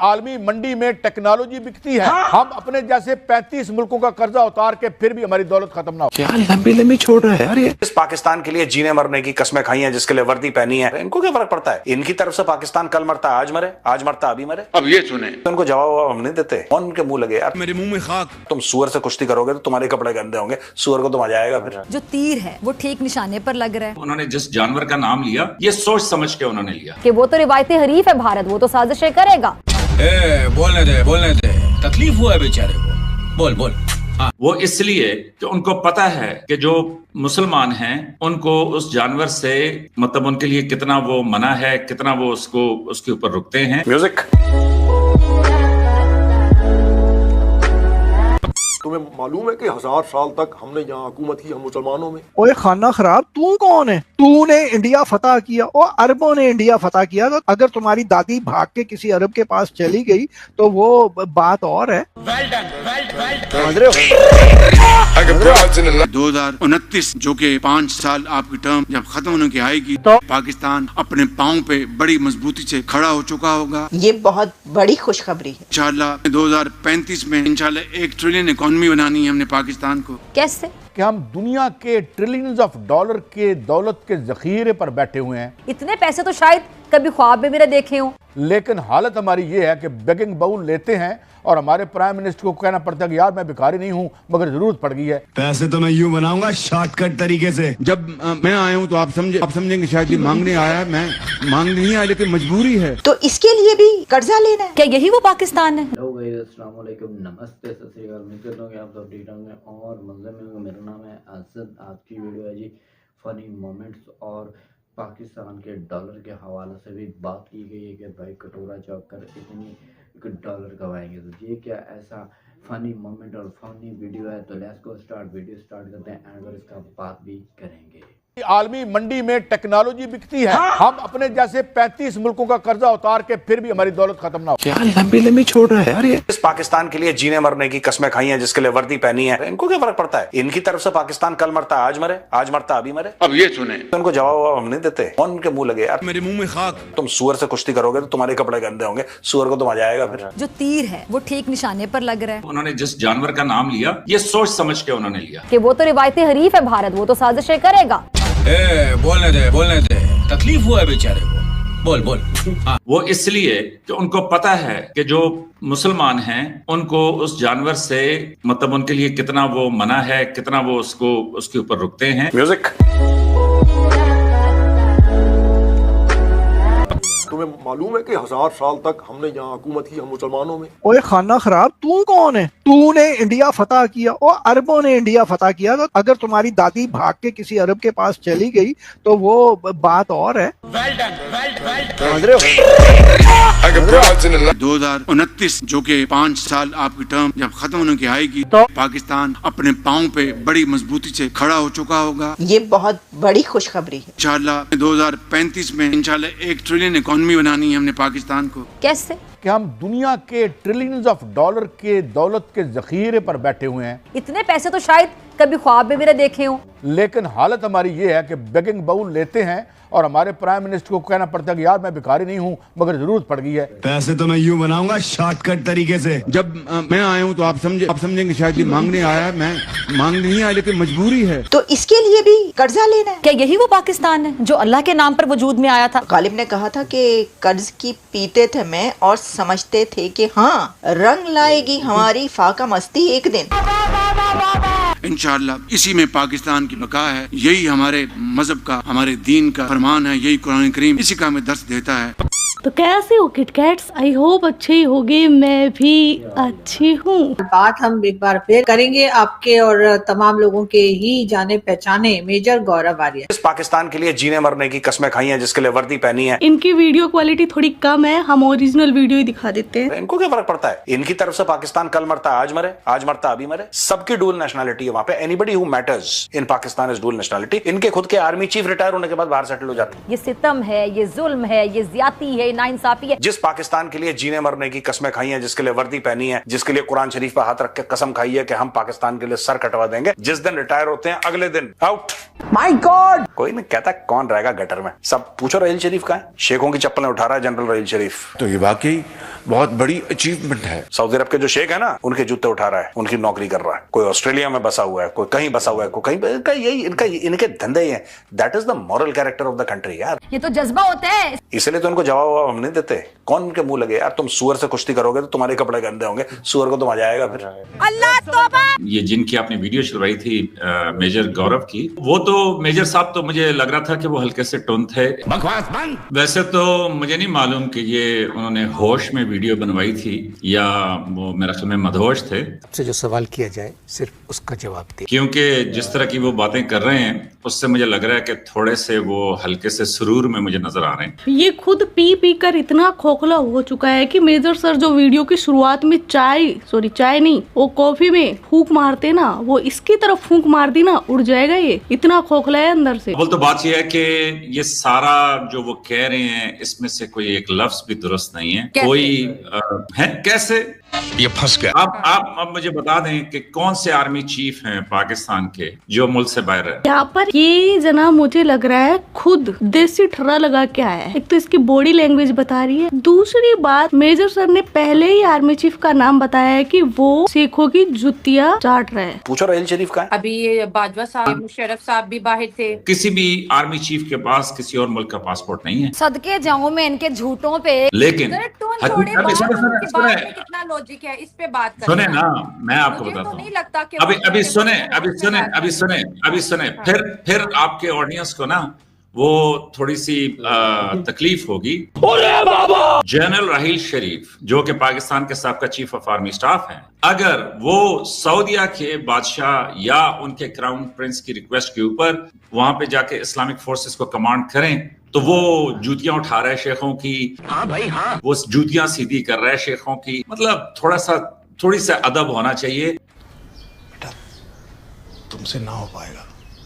आलमी मंडी में टेक्नोलॉजी बिकती है। हम अपने जैसे 35 मुल्कों का कर्जा उतार के फिर भी हमारी दौलत खत्म ना हो। क्या लंबी लंबी छोड़ रहा है यार ये। इस पाकिस्तान के लिए जीने मरने की कस्में खाई हैं, जिसके लिए वर्दी पहनी है, इनको क्या फर्क पड़ता है? इनकी तरफ से पाकिस्तान कल मरता आज मरे, आज मरता अभी मरे। अब ये सुने, तो उनको जवाब हम नहीं देते। कौन उनके मुंह लगे यार? मेरे मुंह में खाक। तुम सुअर से कुश्ती करोगे तो तुम्हारे कपड़े गंदे होंगे, सुअर को तो मजा आएगा। फिर जो तीर है वो ठीक निशाने पर लग रहा है। उन्होंने जिस जानवर का नाम लिया ये सोच समझ के उन्होंने लिया कि वो तो रिवायती हरीफ है भारत, वो तो साजिशें करेगा। बोलने दे, तकलीफ हुआ है बेचारे को। बोल। हाँ, वो इसलिए कि उनको पता है कि जो मुसलमान हैं उनको उस जानवर से मतलब उनके लिए कितना वो मना है, कितना वो उसको उसके ऊपर रुकते हैं। म्यूजिक। तुम्हें मालूम है कि 1000 साल तक हमने यहाँ हुकूमत की हम मुसलमानों में। ओए खाना खराब, तू कौन है? तूने इंडिया फतह किया और अरबों ने इंडिया फतह किया। तो अगर तुम्हारी दादी भाग के किसी अरब के पास चली गई तो वो बात और है। समझ रहे हो? 2029 जो कि 5 साल आपकी टर्म जब खत्म होने की आएगी तो पाकिस्तान अपने पाँव पे बड़ी मजबूती से खड़ा हो चुका होगा। ये बहुत बड़ी खुशखबरी है। इंशाल्लाह 2035 में इंशाल्लाह 1 ट्रिलियन इकोनॉमी बनानी है हमने पाकिस्तान को। कैसे? कि हम दुनिया के ट्रिलियंस ऑफ डॉलर के दौलत के जखीरे पर बैठे हुए हैं। इतने पैसे तो शायद कभी ख्वाब में भी ना देखे हों। लेकिन हालत हमारी ये है कि बेगिंग बाउल लेते हैं और हमारे प्राइम मिनिस्टर को कहना पड़ता है कि यार मैं भिखारी नहीं हूं मगर जरूरत पड़ गई है। पैसे तो मैं यूं बनाऊंगा शॉर्टकट तरीके से। जब मैं आया हूँ तो आप समझेंगे शायद ये मांगने आया, मैं मांगने नहीं आया लेकिन मजबूरी है। तो इसके लिए भी कर्जा लेना है क्या? यही वो पाकिस्तान है। हेलो गाइस, अस्सलाम वालेकुम, नमस्ते, सत श्री अकाल। उम्मीद करता हूं कि आप सब ठीक ठाक हैं और मज़े में होंगे। मेरा नाम है असद। आज की वीडियो है जी फनी मोमेंट्स और पाकिस्तान के डॉलर के हवाले से भी बात की गई है कि भाई कटोरा चौक कर इतनी डॉलर कमाएंगे। तो ये क्या ऐसा फनी मोमेंट और फनी वीडियो है? तो let's go start. Video start करते हैं एंड इसका बात भी करेंगे। आलमी मंडी में टेक्नोलॉजी बिकती है। हम अपने जैसे 35 मुल्कों का कर्जा उतार के फिर भी हमारी दौलत खत्म ना हो। क्या लंबी लंबी छोड़ रहा है यार ये। इस पाकिस्तान के लिए जीने मरने की कस्में खाई हैं, जिसके लिए वर्दी पहनी है, इनको क्या फर्क पड़ता है? इनकी तरफ से पाकिस्तान कल मरता आज मरे, आज मरता अभी मरे। अब ये सुने, तो उनको जवाब हम नहीं देते। कौन उनके मुंह लगे यार? मेरे मुंह में खाक। तुम सुअर से कुश्ती करोगे तो तुम्हारे कपड़े गंदे होंगे, सुअर को तो मजा आएगा। फिर जो तीर है वो ठीक निशाने पर लग रहा है। उन्होंने जिस जानवर का नाम लिया ये सोच समझ के उन्होंने लिया कि वो तो रिवायती हरीफ है भारत, वो तो साजिशें करेगा। बोलने दे, तकलीफ हुआ है बेचारे को। बोल। हाँ, वो इसलिए कि उनको पता है कि जो मुसलमान हैं उनको उस जानवर से मतलब उनके लिए कितना वो मना है, कितना वो उसको उसके ऊपर रुकते हैं। म्यूजिक। तुम्हें मालूम है कि 1000 साल तक हमने यहाँ हुकूमत की हम मुसलमानों में। ओए खाना खराब, तू कौन है? तूने इंडिया फतह किया और अरबों ने इंडिया फतह किया। तो अगर तुम्हारी दादी भाग के किसी अरब के पास चली गई तो वो बात और है। समझ रहे हो? 2029 जो कि 5 साल आपकी टर्म जब खत्म होने की आएगी तो पाकिस्तान अपने पाँव पे बड़ी मजबूती से खड़ा हो चुका होगा। ये बहुत बड़ी खुशखबरी है। इंशाल्लाह 2035 में इंशाल्लाह 1 ट्रिलियन इकोनॉमी बनानी है हमने पाकिस्तान को। कैसे? कि हम दुनिया के ट्रिलियंस ऑफ डॉलर के दौलत के जखीरे पर बैठे हुए हैं। इतने पैसे तो शायद कभी ख्वाब में भी ना देखे हों। लेकिन हालत हमारी ये है कि बेगिंग बाउल लेते हैं और हमारे प्राइम मिनिस्टर को कहना पड़ता है कि यार मैं भिखारी नहीं हूं मगर जरूरत पड़ गई है। पैसे तो मैं यूं बनाऊंगा शॉर्टकट तरीके से। जब मैं आया हूँ तो आप समझेंगे शायद ये मांगने आया, मैं मांगने नहीं आया लेकिन मजबूरी है। तो इसके लिए भी कर्जा लेना है। क्या यही वो पाकिस्तान है जो अल्लाह के नाम पर वजूद में आया था? गालिब ने कहा था कि कर्ज की पीते थे मैं और समझते थे कि हाँ रंग लाएगी हमारी फाका मस्ती एक दिन। इंशाल्लाह इसी में पाकिस्तान की बका है। यही हमारे मजहब का, हमारे दीन का फरमान है। यही कुरान करीम इसी का हमें दर्श देता है। तो कैसे हो किटकैट्स? आई होप अच्छे ही होगे, मैं भी अच्छी हूँ। बात हम एक बार फिर करेंगे आपके और तमाम लोगों के ही जाने पहचाने मेजर गौरव आर्य। इस पाकिस्तान के लिए जीने मरने की कस्में खाई हैं, जिसके लिए वर्दी पहनी है। इनकी वीडियो क्वालिटी थोड़ी कम है, हम ओरिजिनल वीडियो ही दिखा देते हैं। इनको क्या फर्क पड़ता है? इनकी तरफ से पाकिस्तान कल मरता आज मरे, आज मरता अभी मरे। सबकी डुअल नेशनलिटी है वहाँ पे। Anybody who matters in Pakistan is dual nationality. इनके खुद के आर्मी चीफ रिटायर होने के बाद बाहर सेटल हो जाते हैं। ये सितम है, ये जुल्म है, ये ज्यादती है, ये नाइंसाफी है। जिस पाकिस्तान के लिए जीने मरने की कस्में खाई हैं, जिसके लिए वर्दी पहनी है, जिसके लिए कुरान शरीफ पर हाथ रख के कसम खाई है कि हम पाकिस्तान के लिए सर कटवा देंगे, जिस दिन रिटायर होते हैं अगले दिन आउट। माय गॉड, कोई नहीं कहता कौन रहेगा गटर में। सब पूछो रहील शरीफ का है, शेखों की चप्पलें उठा रहा है जनरल रहील शरीफ। तो ये वाकई बहुत बड़ी अचीवमेंट है। सऊदी अरब के जो शेख है ना, उनके जूते उठा रहा है, उनकी नौकरी कर रहा है। कोई ऑस्ट्रेलिया में बसा हुआ है, कोई कहीं बसा हुआ है, कोई कहीं, यही इनके धंधे ही हैं। That is the moral character of the country यार। ये तो जज्बा होता है, इसलिए तो उनको जवाब हम नहीं देते। कौन उनके मुंह लगे यार, तुम सुअर से कुश्ती करोगे तो तुम्हारे कपड़े गंदे होंगे, सुअर को तो मजा आएगा फिर। अल्लाह तौबा। ये जिनकी आपने वीडियो चलवाई थी मेजर गौरव की, वो तो मेजर साहब तो मुझे लग रहा था कि वो हल्के से टोन थे। बकवास बंद। वैसे तो मुझे नहीं मालूम कि ये उन्होंने होश में वीडियो बनवाई थी या वो मेरे ख्याल में मदहोश थे। आपसे जो सवाल किया जाए सिर्फ उसका जवाब दे, क्योंकि जिस तरह की वो बातें कर रहे हैं उससे मुझे लग रहा है कि थोड़े से वो हल्के से सुरूर में मुझे नजर आ रहे हैं। ये खुद पी पी कर इतना खोखला हो चुका है कि मेजर सर जो वीडियो की शुरुआत में चाय नहीं, वो कॉफी में फूंक मारते ना, वो इसकी तरफ फूंक मार दी ना, उड़ जाएगा। ये इतना खोखला है अंदर से। बोल तो बात ये है कि ये सारा जो वो कह रहे हैं इसमें से कोई एक लफ्ज भी दुरुस्त नहीं है। कोई है कैसे ये फंस गया। आप मुझे बता दें कि कौन से आर्मी चीफ हैं पाकिस्तान के जो मुल्क से बाहर है। यहाँ पर ये जना मुझे लग रहा है खुद देसी ठर्रा लगा के आया है। एक तो इसकी बॉडी लैंग्वेज बता रही है, दूसरी बात मेजर सर ने पहले ही आर्मी चीफ का नाम बताया है कि वो सिखों की जुतियां चाट रहे हैं। पूछो रहील शरीफ का है। अभी ये बाजवा साहब, मुशर्रफ साहब भी बाहर थे। किसी भी आर्मी चीफ के पास किसी और मुल्क का पासपोर्ट नहीं है। सदके जाऊं मैं इनके झूठों पे। लेकिन कितना लॉजिक है इस पे बात करना। सुने ना, मैं आपको बताता हूँ। नहीं लगता कि अभी सुने फिर आपके ऑडियंस को ना वो थोड़ी सी तकलीफ होगी। जनरल राहील शरीफ जो कि पाकिस्तान के साबका चीफ ऑफ आर्मी स्टाफ हैं, अगर वो सऊदीया के बादशाह या उनके क्राउन प्रिंस की रिक्वेस्ट के ऊपर वहां पे जाके इस्लामिक फोर्सेस को कमांड करें तो वो जूतियां उठा रहे शेखों की। हाँ भाई हाँ, वो जूतियां सीधी कर रहे शेखों की। मतलब थोड़ी सा अदब होना चाहिए। बेटा तुमसे ना हो पाएगा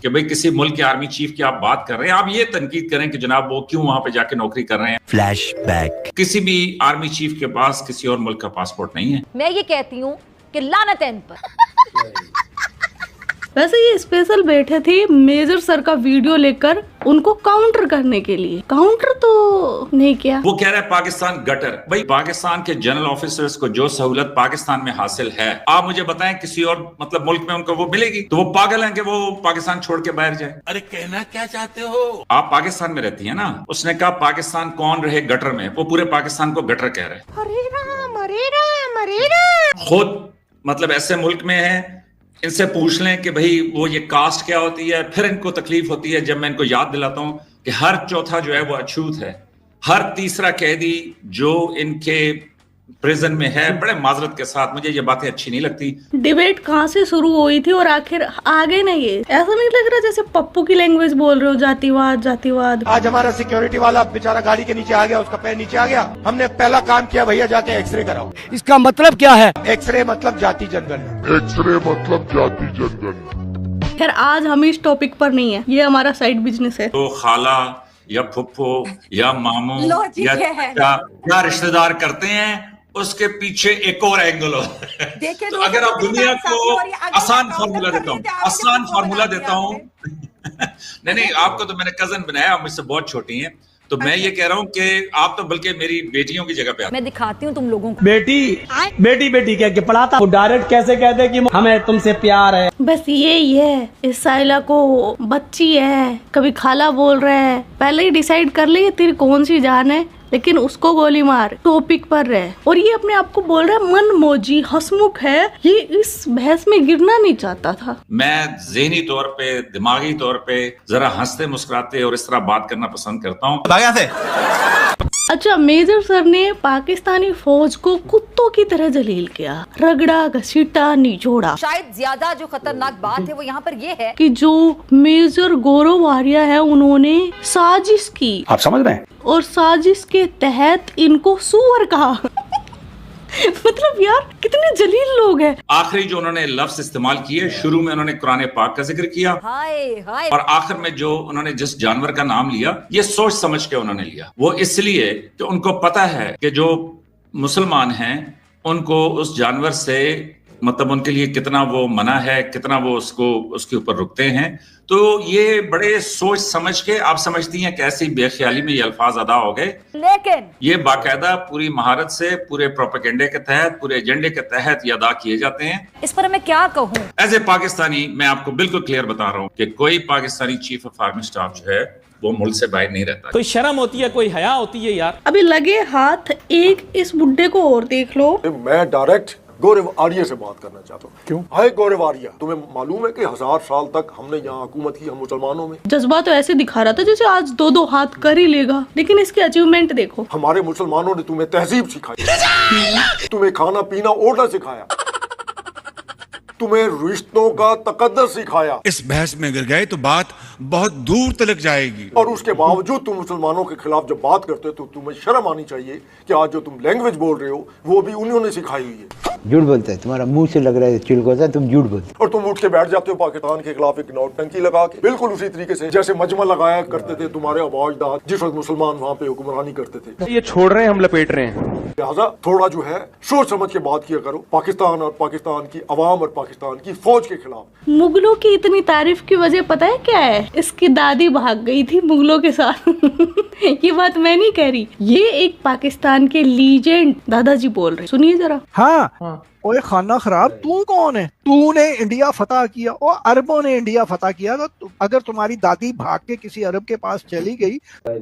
कि भाई किसी मुल्क के आर्मी चीफ की आप बात कर रहे हैं, आप ये तनकीद करें कि जनाब वो क्यों वहां पे जाके नौकरी कर रहे हैं। फ्लैशबैक। किसी भी आर्मी चीफ के पास किसी और मुल्क का पासपोर्ट नहीं है। मैं ये कहती हूँ कि लानत है इन पर। वैसे ये स्पेशल बैठे थे मेजर सर का वीडियो लेकर उनको काउंटर करने के लिए। काउंटर तो नहीं किया। वो कह रहे हैं पाकिस्तान गटर। भाई पाकिस्तान के जनरल ऑफिसर्स को जो सहूलत पाकिस्तान में हासिल है, आप मुझे बताएं किसी और मतलब मुल्क में उनको वो मिलेगी? तो वो पागल हैं कि वो पाकिस्तान छोड़ के बाहर जाए। अरे कहना क्या चाहते हो? आप पाकिस्तान में रहती है ना। उसने कहा पाकिस्तान कौन रहे गटर में, वो पूरे पाकिस्तान को गटर कह रहे हैं। खुद मतलब ऐसे मुल्क में है, इनसे पूछ लें कि भाई वो ये कास्ट क्या होती है। फिर इनको तकलीफ होती है जब मैं इनको याद दिलाता हूं कि हर चौथा जो है वो अछूत है, हर तीसरा कैदी जो इनके प्रिजन में है। बड़े माजरत के साथ मुझे ये बातें अच्छी नहीं लगती। डिबेट कहाँ से शुरू हुई थी और आखिर आगे नहीं है। ऐसा नहीं लग रहा जैसे पप्पू की लैंग्वेज बोल रहे हो, जातिवाद। आज हमारा सिक्योरिटी वाला बेचारा गाड़ी के नीचे आ गया, उसका पैर नीचे आ गया। हमने पहला काम किया, भैया जाके एक्सरे कराओ। इसका मतलब क्या है? एक्सरे मतलब जाति जनगणना। खैर आज हम इस टॉपिक पर नहीं है, ये हमारा साइड बिजनेस है। तो खाला या फुप्पो या मामू या क्या रिश्तेदार करते हैं, उसके पीछे एक और एंगल हो। तो अगर आप दुनिया को आसान फार्मूला देता हूँ नहीं आपको तो मैंने कजन बनाया, आप मुझसे बहुत छोटी हैं, तो मैं ये कह रहा हूँ कि आप तो बल्कि मेरी बेटियों की जगह पे। मैं दिखाती हूँ तुम लोगों को। बेटी क्या पढ़ाता हूँ, डायरेक्ट कैसे कहते कि हमें तुमसे प्यार है। बस यही है, इस साइला को बच्ची है, कभी खाला बोल रहे हैं। पहले ही डिसाइड कर ले तेरी कौन सी जान है, लेकिन उसको गोली मार। टॉपिक पर रहे और ये अपने आप को बोल रहा है मन मौजी हंसमुख है। ये इस बहस में गिरना नहीं चाहता था। मैं ज़हनी तौर पे, दिमागी तौर पे जरा हंसते मुस्कुराते और इस तरह बात करना पसंद करता हूँ। अच्छा, मेजर सर ने पाकिस्तानी फौज को कुत्तों की तरह जलील किया, रगड़ा घसीटा निचोड़ा। शायद ज्यादा जो खतरनाक बात है वो यहाँ पर ये है कि जो मेजर गौरव वारिया है उन्होंने साजिश की। आप समझ रहे हैं? और साजिश के तहत इनको सुअर कहा। मतलब यार कितने जलील लोग हैं। आखिरी जो उन्होंने लफ्ज इस्तेमाल किए, शुरू में उन्होंने कुरान पाक का जिक्र किया, और आखिर में जो उन्होंने जिस जानवर का नाम लिया, ये सोच समझ के उन्होंने लिया। वो इसलिए कि उनको पता है कि जो मुसलमान हैं उनको उस जानवर से मतलब उनके लिए कितना वो मना है, कितना वो उसको उसके ऊपर रुकते हैं। तो ये बड़े सोच समझ के, आप समझती हैं कैसी बेख्याली में ये अल्फाज अदा हो गए, लेकिन ये बाकायदा पूरी महारत से, पूरे प्रोपेगेंडे के तहत, पूरे एजेंडे के तहत ये अदा किए जाते हैं। इस पर मैं क्या कहूँ? एज ए पाकिस्तानी मैं आपको बिल्कुल क्लियर बता रहा हूँ कि कोई Pakistani chief of army staff जो है वो मुल्क से बाहर नहीं रहता। कोई शर्म होती है, कोई हया होती है यार। अभी लगे हाथ एक इस बुड्ढे को और देख लो। मैं डायरेक्ट गौरव आर्य से बात करना चाहता हूँ। क्यों? हाय गौरव आर्य, तुम्हें मालूम है कि 1000 साल तक हमने यहाँ हुकूमत की, हम मुसलमानों में। जज्बा तो ऐसे दिखा रहा था जैसे आज 2-2 हाथ कर ही लेगा, लेकिन इसकी अचीवमेंट देखो। हमारे मुसलमानों ने तुम्हें तहजीब सिखाई, तुम्हें खाना पीना ऑर्डर सिखाया, तुम्हें रिश्तों का तकद्दर सिखाया। इस बहस में अगर गए तो बात बहुत दूर तक जाएगी। और उसके बावजूद तुम मुसलमानों के खिलाफ जब बात करते हो तो तुम्हें शर्म आनी चाहिए कि आज जो तुम लैंग्वेज बोल रहे हो वो भी उन्होंने सिखाई हुई है। झूठ बोलते है, तुम्हारा मुंह से लग रहा है चिड़कोसा है, तुम झूठ बोलते। और तुम उठ के बैठ जाते हो पाकिस्तान के खिलाफ एक नौटंकी लगा के, बिल्कुल उसी तरीके से जैसे मजमा लगाया करते थे तुम्हारे आबाजदाद जिस वक्त मुसलमान वहाँ पे हुक्मरानी करते थे। ये छोड़ रहे हैं, हम लपेट रहे हैं। लिहाजा थोड़ा जो है सोच समझ के बात किया करो पाकिस्तान और पाकिस्तान की अवाम और पाकिस्तान की फौज के खिलाफ। मुगलों की इतनी तारीफ की वजह पता है क्या है? इसकी दादी भाग गई थी मुगलों के साथ। ये बात मैं नहीं कह रही, ये एक पाकिस्तान के लीजेंड दादाजी बोल रहे, सुनिए जरा। हाँ, ओए खाना खराब, तू कौन है? तूने इंडिया फतह किया और अरबों ने इंडिया फतह किया, तो अगर तुम्हारी दादी भाग के किसी अरब के पास चली गई।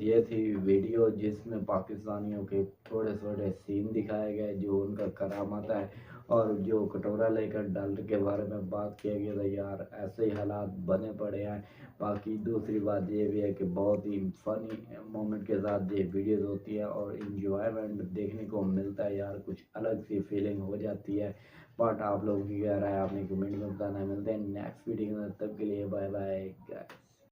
ये थी वीडियो जिसमें पाकिस्तानियों के थोड़े थोड़े सीन दिखाए गए, जो उनका करामत है, और जो कटोरा लेकर डॉलर के बारे में बात किया गया था। यार ऐसे ही हालात बने पड़े हैं। बाकी दूसरी बात ये भी है कि बहुत ही फनी मोमेंट के साथ ये वीडियोस होती है और इंजॉयमेंट देखने को मिलता है। यार कुछ अलग सी फीलिंग हो जाती है। बट आप लोगों की क्या राय, आपने कमेंट में बताना। मिलते हैं नेक्स्ट वीडियो में, तब के लिए बाय बाय गाइस।